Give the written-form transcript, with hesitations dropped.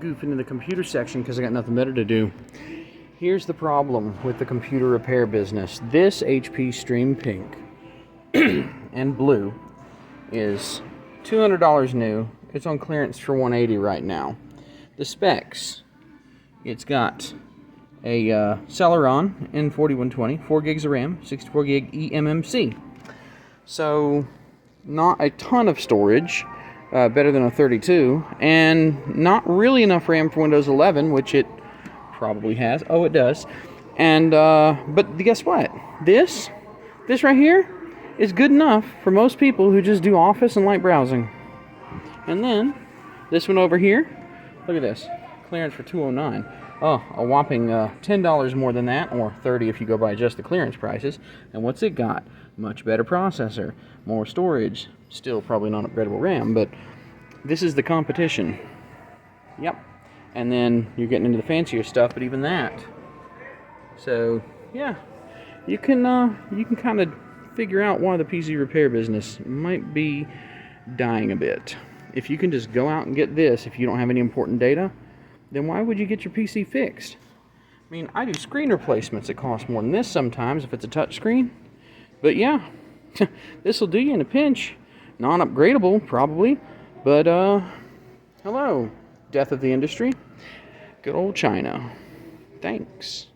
goofing in the computer section because I got nothing better to do. Here's the problem with the computer repair business. This HP Stream Pink and Blue is $200 new. It's on clearance for $180 right now. The specs, it's got a Celeron N4120, 4 gigs of RAM, 64 gig eMMC. So not a ton of storage, better than a 32, and not really enough RAM for Windows 11, which it probably has. Oh, it does. And but guess what? This right here is good enough for most people who just do Office and light browsing. And then this one over here, look at this, clearance for $209. Oh, a whopping $10 more than that, or $30 if you go by just the clearance prices. And what's it got? Much better processor, more storage, still probably not upgradable RAM, but this is the competition. Yep. And then you're getting into the fancier stuff, but even that. So yeah, you can kind of figure out why the PC repair business might be dying a bit. If you can just go out and get this, if you don't have any important data, then why would you get your PC fixed? I mean, I do screen replacements that cost more than this sometimes if it's a touch screen. But yeah, this will do you in a pinch. Non-upgradable, probably. But, hello, death of the industry. Good old China. Thanks.